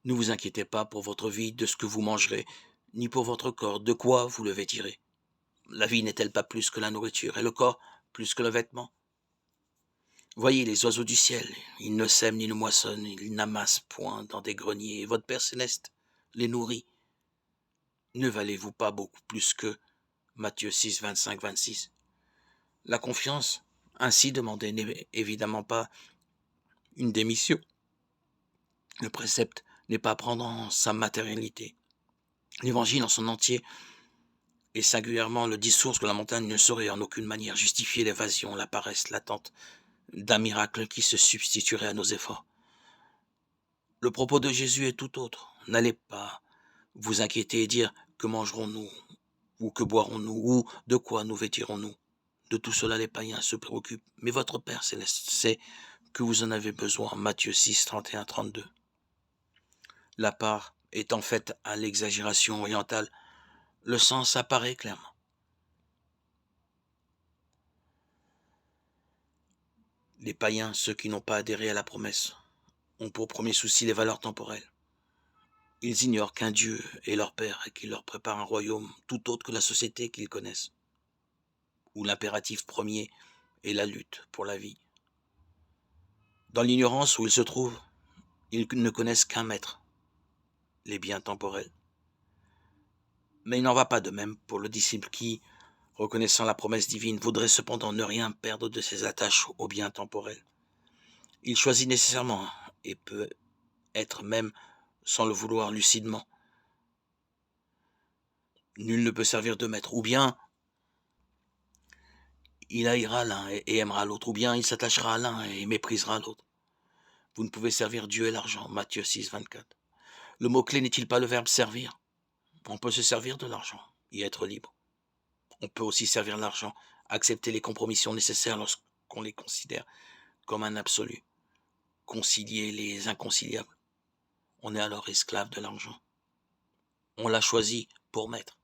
Ne vous inquiétez pas pour votre vie de ce que vous mangerez, ni pour votre corps de quoi vous le vêtirez. La vie n'est-elle pas plus que la nourriture, et le corps plus que le vêtement? Voyez les oiseaux du ciel, ils ne sèment ni ne moissonnent, ils n'amassent point dans des greniers, et votre Père céleste les nourrit. Ne valez-vous pas beaucoup plus qu'eux? Matthieu 6, 25, 26. La confiance ainsi demandée n'est évidemment pas une démission. Le précepte n'est pas à prendre en sa matérialité. L'évangile en son entier, et singulièrement le discours sur la montagne, ne saurait en aucune manière justifier l'évasion, la paresse, l'attente d'un miracle qui se substituerait à nos efforts. Le propos de Jésus est tout autre. N'allez pas vous inquiéter et dire que mangerons-nous, ou que boirons-nous, ou de quoi nous vêtirons-nous. De tout cela, les païens se préoccupent. Mais votre Père céleste sait que vous en avez besoin. Matthieu 6, 31, 32. La part étant faite à l'exagération orientale, le sens apparaît clairement. Les païens, ceux qui n'ont pas adhéré à la promesse, ont pour premier souci les valeurs temporelles. Ils ignorent qu'un Dieu est leur Père et qu'il leur prépare un royaume tout autre que la société qu'ils connaissent, où l'impératif premier est la lutte pour la vie. Dans l'ignorance où ils se trouvent, ils ne connaissent qu'un maître, les biens temporels. Mais il n'en va pas de même pour le disciple qui, reconnaissant la promesse divine, voudrait cependant ne rien perdre de ses attaches aux biens temporels. Il choisit nécessairement, et peut être même sans le vouloir lucidement. Nul ne peut servir de maître, ou bien il haïra l'un et aimera l'autre, ou bien il s'attachera à l'un et méprisera l'autre. Vous ne pouvez servir Dieu et l'argent, Matthieu 6, 24. Le mot-clé n'est-il pas le verbe servir? On peut se servir de l'argent et être libre. On peut aussi servir l'argent, accepter les compromissions nécessaires lorsqu'on les considère comme un absolu, concilier les inconciliables. On est alors esclave de l'argent. On l'a choisi pour maître.